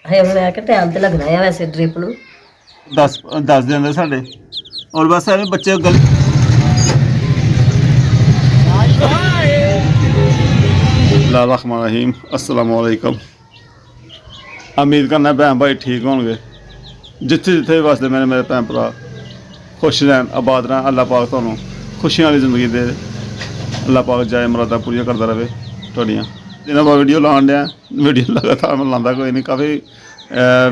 है मैं कि टाइम तो लगना है वैसे ड्रिप ਨੂੰ 10 दिन ਦੇ ਸਾਡੇ और बस ਐਵੇਂ ਬੱਚੇ गल रहमान रहीम अस्सलाम वालेकुम। उम्मीद करना भैन भाई ठीक होंगे जिथे जिथे वास्ते मेरे भैन भरा खुश रहन आबाद रहन। अल्लाह पाक तुहानू खुशियां वाली जिंदगी दे। अल्लाह पाक जाए मुरादा पूरियां करता रहे तुहाड़ियां। जिन्होंने मैं वीडियो लान दिया वीडियो लगातार मैं लांदा कोई नहीं। काफ़ी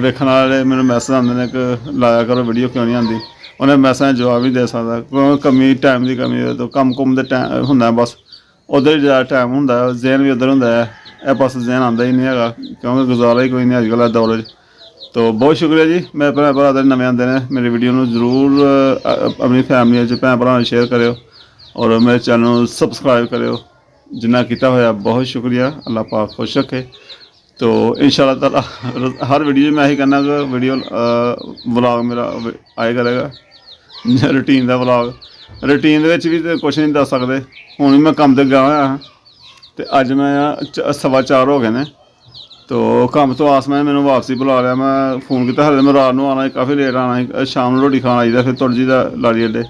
वेखण वाले मैनू मैसेज आते हैं कि लाया करो वीडियो क्यों नहीं आती। उन्हें मैसेज जवाब नहीं दे सकता क्योंकि कमी टाइम की कमी तो कम कुम दे टाइम होंदा बस उधर ज़्यादा टाइम होंदा जहन भी उधर होंदा है। यह पास जहन आता ही नहीं है क्योंकि गुजारा ही कोई नहीं अजकल दौर। तो बहुत शुक्रिया जी मेरे भैन भरा नवे आते हैं मेरी वीडियो में जरूर अपनी फैमिली भैन भरा शेयर करो और मेरे चैनल सब्सक्राइब करो जिन्ना किया होया बहुत शुक्रिया। अल्लाह पाक खुश रखे। तो इंशाअल्लाह ताला हर वीडियो में यही कहना कि वीडियो व्लॉग मेरा आए करेगा रूटीन का व्लॉग। रूटीन भी तो कुछ नहीं दस सकते। हूँ भी मैं कम तो गया हुआ तो अज मैं 4:15 हो गए ने। तो कम तो आस मैं मैंने वापसी बुला लिया। मैं फोन किया हले मैं रात को आना काफ़ी लेट आना शाम रोटी खाना आई फिर तुर जी लाड़ी अड्डे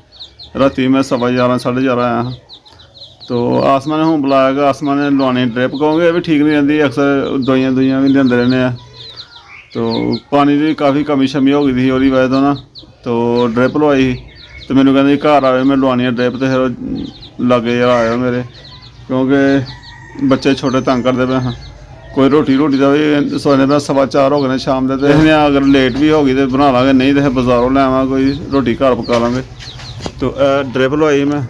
राती मैं 11:15 11:30 आया हाँ। तो आसमा ने हूँ बुलाया कि आसमा ने लवानी ड्रिप कहोगे भी ठीक नहीं रहती अक्सर दवाइयाँ भी लेंदे रहने। तो पानी की काफ़ी कमी शमी हो गई थी और वजह तो ना तो ड्रिप लवाई तो मैंने कहते घर आए मैं लवानी ड्रिप तो फिर लागे यार आए मेरे क्योंकि बच्चे छोटे तंग करते पे हाँ। कोई रोटी का भी सोचने पे 4:15 हो गए शाम के। तो अगर लेट भी हो गई तो बना लाँगे नहीं तो बाजारों ले आवा कोई रोटी घर पका लाँगे। तो ड्रिप लवाई मैं।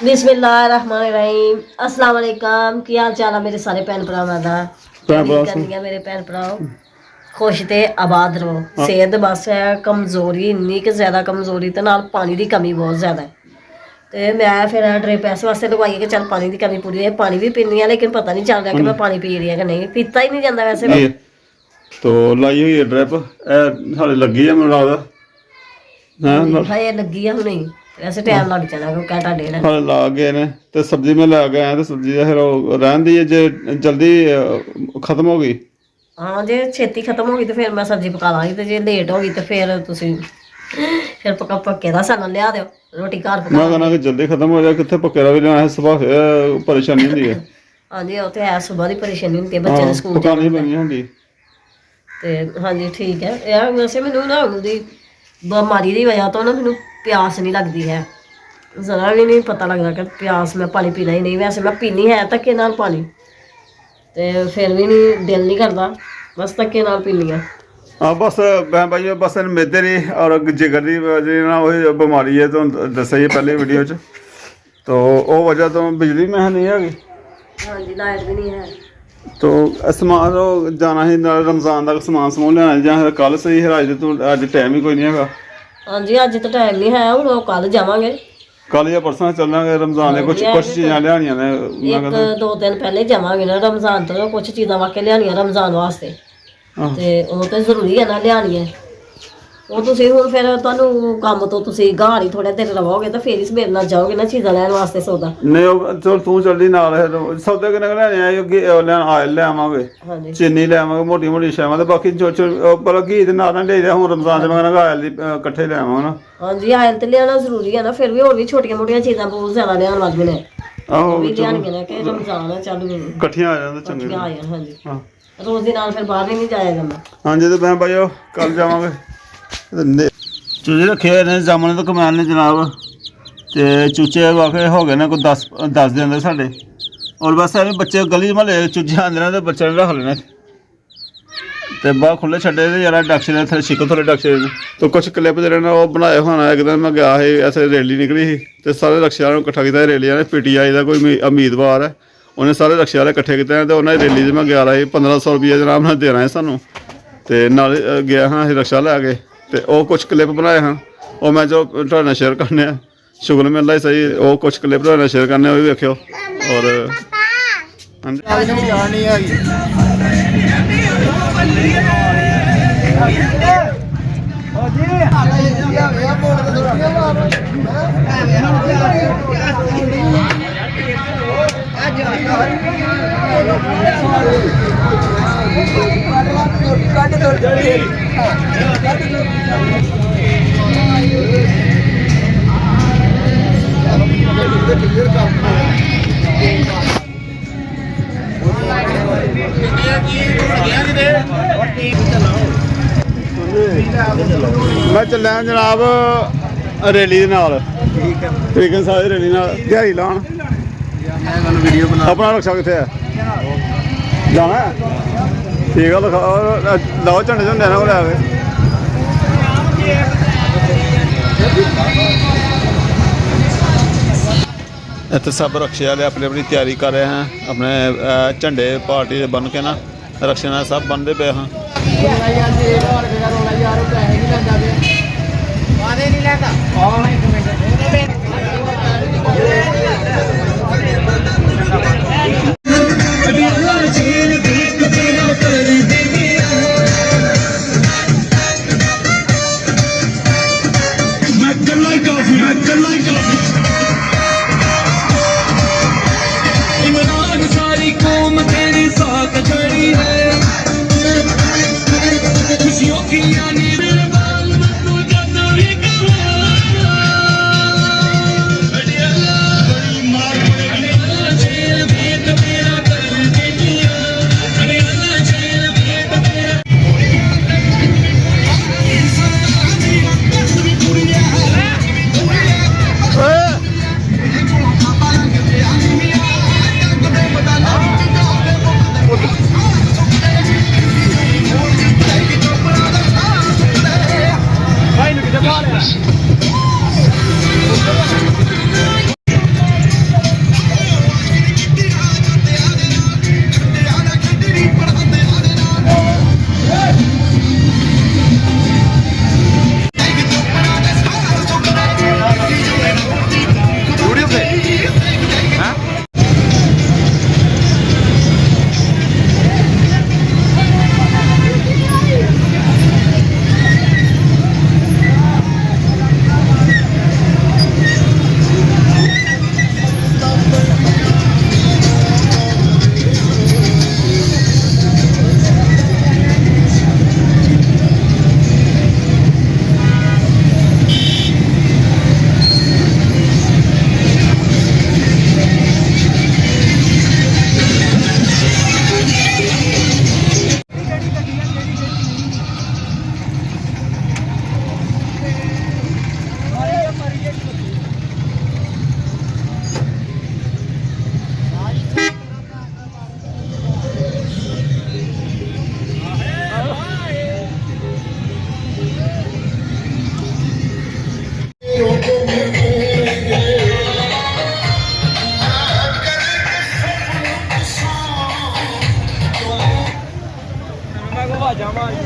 बिस्मिल्लाहिर्रहमानिर्रहीम अस्सलाम वालेकुम। की हाल चाल है मेरे सारे भैन भरावां दा। मेरे भैन भराओ खुश ते आबाद रहो। सेहत बस है कमजोरी इन्नी कि ज्यादा कमजोरी ते नाल पानी की कमी बहुत ज्यादा है। तो मैं फिर ड्रिप इस वास्ते लगवाई कि चल पानी की कमी पूरी है। पानी भी पीनी है लेकिन पता नहीं चल रहा कि मैं पानी पी रही है कि नहीं पीता ही नहीं जाता वैसे भी। तो लाई हुई है ड्रिप हाले लगी है मैनूं लगदा हाए लगी है नहीं वैसे टाइम लग जाना क्योंकि घंटा डेढ़ हाले ला गए ने। तो सब्जी मैं लै गया तो सब्जी फिर रहन दी जे जल्दी खत्म हो गई। हाँ जे छेती खत्म हो गई तो फिर मैं सब्जी पका लाँगी तो जे लेट हो गई तो फिर तुसीं फिर पक्के दा सानूं लिया दिओ रोटी घर पका। मैं कहना कि जल्दी खत्म हो जाए कितने पक्के दा भी लिया सुबह परेशानी होंदी है। हाँ जी वो तो है सुबह की परेशानी होंदी है बच्चे ने स्कूल पकानी पैनी होंदी तो हाँ जी ठीक है यार। वैसे मैनूं ना ਉਹਦੀ बीमारी की वजह तो ना मैनूं प्यास नहीं लगती है ज़रा भी नहीं पता लगता कि प्यास मैं पानी पीना ही नहीं। वैसे मैं पीनी है धक्के नाल पानी तो फिर भी नहीं दिल नहीं करता बस धक्के नाल पीनी है। हाँ बस मैं भाई बस मैदे दी और जिगर की ना वही बीमारी है तो दसा ही पहले वीडियो च। तो वो वजह तो बिजली में नहीं है। हाँ जी लाइट भी नहीं है। तो समान जाना ही रमजान का समान लेना ਜਾਂ कल सही है अज तो अज टाइम ही कोई नहीं है। हाँ जी अज तो टाइम नहीं है हूँ कल जावांगे कल या परसों चलांगे रमजान कुछ चीज़ां लियानियां ने एक 2 दिन पहले जावांगे ना रमजान तो कुछ चीज़ां वाकई लियानियां रमजान वास्ते ते वो तो जरूरी है ना लियानी है। वो तुसीं हुण फिर तुहानूं काम तो तुसीं घर ही थोड़े दिन रहोगे तो फिर ही सवेर नाल जाओगे ना चीज़ां लैण वास्ते सौदा नहीं चल तू चलदी नाल सौदे किन्ने लैने आयल ले आवांगे चीनी ले आवांगे मोटी मोटी शैवां ते बाकी भला घी ते नाल ले हुण रमजान दे मगर आयल दी कट्ठे ले आवांगे ना। हाँ जी आयल ते लियाना जरूरी है ना फिर भी होर भी छोटियां मोटियां चीज़ां बहुत ज्यादा लियान लग गए ने आहो भी लियानियां ने कि रमजान है चल कट्ठियां आ जांदे चंगे आ जान। हाँ जी रोज़ दे नाल फिर बाहर भी नहीं जाया जांदा। हाँ जी तो मैं भाई कल जावांगे चूचे रखे हुए ने जामने तो कमैन ने जनाब तो चूचे वाकई हो गए ने कोई 10 दिन साढ़े और बस ऐसे बच्चे गली महल्ले चूचे आते हैं तो बच्चे ने रख लेने तो बाहर खुले छड्डे तो यार डक्शे ने शिकल थोड़े डक्शे ने। तो कुछ क्लिप जेह्ड़े ने वो बनाए होना एक दिन मैं गया ही ऐसे रैली निकली ही तो सारे रक्शे वालों कट्ठा किया रैली ने PTI का कोई उम्मीदवार है उन्हें सारे रक्शे वाले कट्ठे किए तो उन्हें रैली में गया ही 1500 रुपया जनाब ने देना है सानू तो नाल गया हाँ अं रक्शा लै गए तो वो कुछ क्लिप बनाए हैं वो मैं जो तुहाडे शेयर करने शुक्र मिलता ही सही वो कुछ क्लिप तुहाडे शेयर करने वो भी वेखियो और मैं चलिया जनाब रैली दे नाल तरीकन साहब रैली नाल दिहाड़ी लान अपना रक्षा कितने है जाना है ठीक है लाओ झंडे झंडे ना लै इतने सब रक्षे वाले अपनी अपनी तैयारी कर रहे हैं अपने झंडे पार्टी बन के ना रक्षे सब बनते पे हाँ सारी कौम तेरी साथ खड़ी है खुशियों की यानी मेरे बाल में तू जब भी बड़ी मार जेल भेद मेरा कर दे दिया जेल भेद मेरा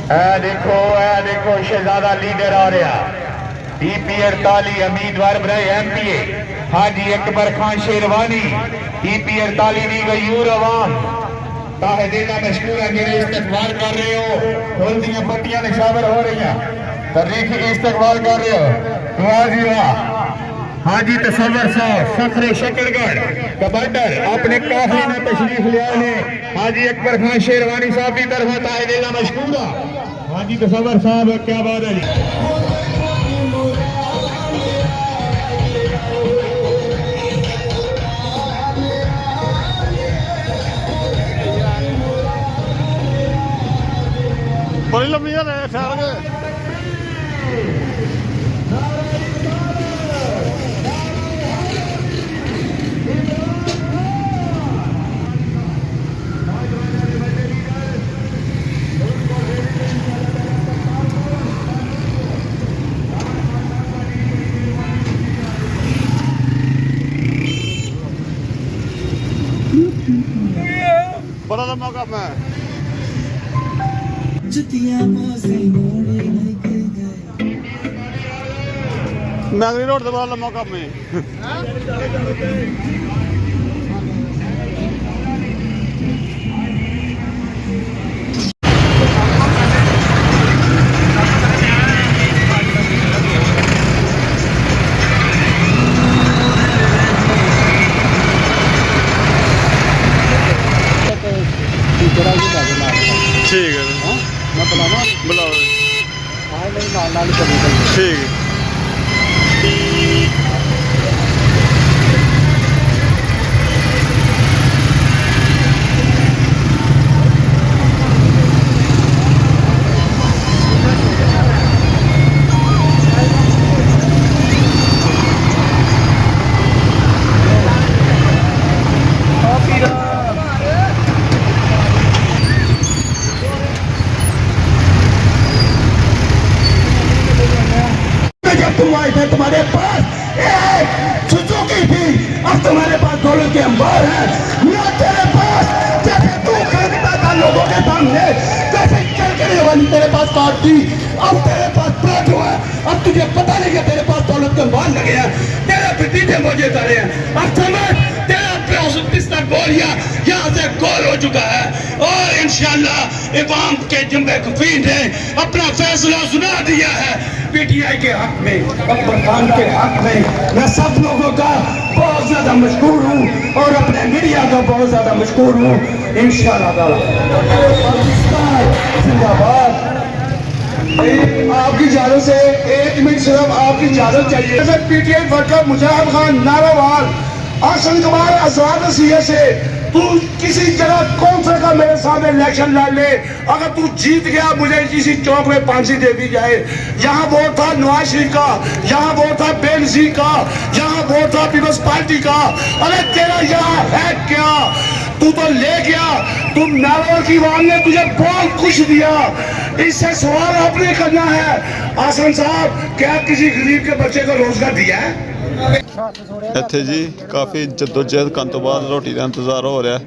ए देखो शहजादा लीडर आ रहा DP 48 उम्मीदवार बनाए MPA हाजी अकबर खान शेरवानी DP 48 दी गयूर अवाम ताहिदेला मशकूर है जिन्हें इस्तकबाल कर रहे हो फुल दी पट्टियां निशावर हो रही हैं तरीकी इस्तकबाल कर रहे हो वाह जी वाह हाजी तसव्वुर साहब फखरे शकरगढ़ कमांडर अपने काफिले में तशरीफ लिया ने हाजी अकबर खान शेरवानी साहब की तरफ ताहिदेला मशकूर हाजी तसव्वुर साहब क्या बात है जी बड़ी लंबी है ठहर के बड़ा लंबा काम है मैगनी रोड से बड़ा लंबा काम है ਠੀਕ ਹੈ ਮੈਂ ਬੁਲਾਵਾਂ ਬੁਲਾਓ ਆਹ ਮੇਰੇ ਨਾਲ ਹੀ ਚੱਲੀ ਠੀਕ ਹੈ जब तुम आए थे तुम्हारे पास एक सुजुकी थी, अब तुम्हारे पास दौलत के अंबार है ना तेरे पास। जैसे तू खरीदता था लोगों के सामने, जैसे चलकर वाली तेरे पास कार थी, अब तेरे पास प्लॉट हुआ है। अब तुझे पता नहीं कि तेरे पास दौलत के अंबार लगे हैं, तेरे भतीजे मौजे करे हैं। अब समझ तेरा बिस्तर बोलिया यहाँ से गोल हो चुका है और इंशाल्लाह इमाम के जुम्मे कफीन ने अपना फैसला सुना दिया है। पीटीआई के हक में, अकबर खान के हक में मैं सब लोगों का बहुत ज्यादा मशहूर हूँ और अपने मीडिया का बहुत ज्यादा मशहूर हूँ इंशाल्लाह ताला। पाकिस्तान जिंदाबाद। आपकी इजाजत से 1 मिनट सिर्फ आपकी इजाजत चाहिए। पीटीआई वर्कर मुजाहिद खान नारावाल आसन कुमार आजाद नसीहत से तू किसी जगह कौन सा का मेरे सामने इलेक्शन लड़ ले, अगर तू जीत गया मुझे किसी चौक में फांसी दे दी जाए। यहाँ वोट था नवाज शरीफ का, यहाँ वोट था बेनजीर का, यहाँ वोट था पीपल्स पार्टी का। अरे तेरा यहाँ है क्या? तू तो ले गया। तुम नारावाल की आवाम ने तुझे बहुत कुछ दिया, इससे सवाल आपने करना है आसन साहब, क्या किसी गरीब के बच्चे को रोजगार दिया है? ਇੱਥੇ ਜੀ ਕਾਫੀ ਜਦੋਜਹਿਦ ਕਰਨ ਤੋਂ ਬਾਅਦ ਰੋਟੀ ਦਾ ਇੰਤਜ਼ਾਰ ਹੋ ਰਿਹਾ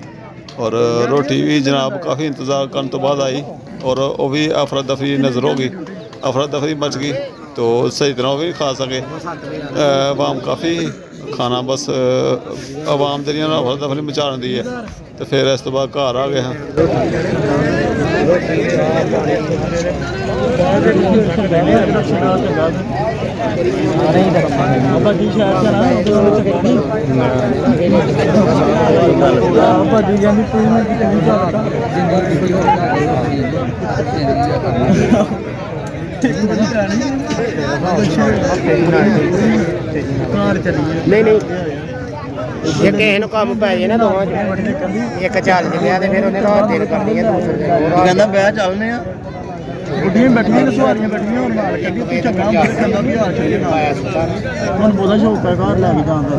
ਔਰ ਰੋਟੀ ਵੀ ਜਨਾਬ ਕਾਫੀ ਇੰਤਜ਼ਾਰ ਕਰਨ ਤੋਂ ਬਾਅਦ ਆਈ ਔਰ ਉਹ ਵੀ ਅਫਰਾ ਦਫਰੀ ਨਜ਼ਰ ਹੋ ਗਈ, ਅਫਰਾ ਦਫਰੀ ਮਚ ਗਈ तो सही तरह वो भी खा सके। आवाम काफ़ी खाना बस आवाम जरिए अफरा दफरी मचाने दी है तो फिर इस तो बाद घर आ गए हैं। नहीं नहीं ਜੇ ਕਿਸੇ ਨੂੰ ਕੰਮ ਪੈ ਜੇ ਨਾ ਦੋਵਾਂ ਚ ਇੱਕ ਚੱਲ ਗਿਆ ਤੇ ਫਿਰ ਉਹਨੇ ਰਾਤ ਦੇਰ ਕਰਨੀ ਹੈ ਦੂਸਰੇ ਕਹਿੰਦਾ ਵਿਆਹ ਚੱਲਨੇ ਆ ਗੁੱਡੀਆਂ ਬੈਠੀਆਂ ਨੇ ਸਵਾਰੀਆਂ ਬੈਠੀਆਂ ਹੁਣ ਨਾਲ ਕੱਢੀ ਤੂੰ ਚੰਗਾ ਮੁੰਡਾ ਕਹਿੰਦਾ ਵੀ ਆ ਚੱਲੇ ਨਾਲ ਹੁਣ ਬੋਲਾ ਸ਼ੌਕ ਹੈ ਘਰ ਲੈ ਕੇ ਜਾਂਦਾ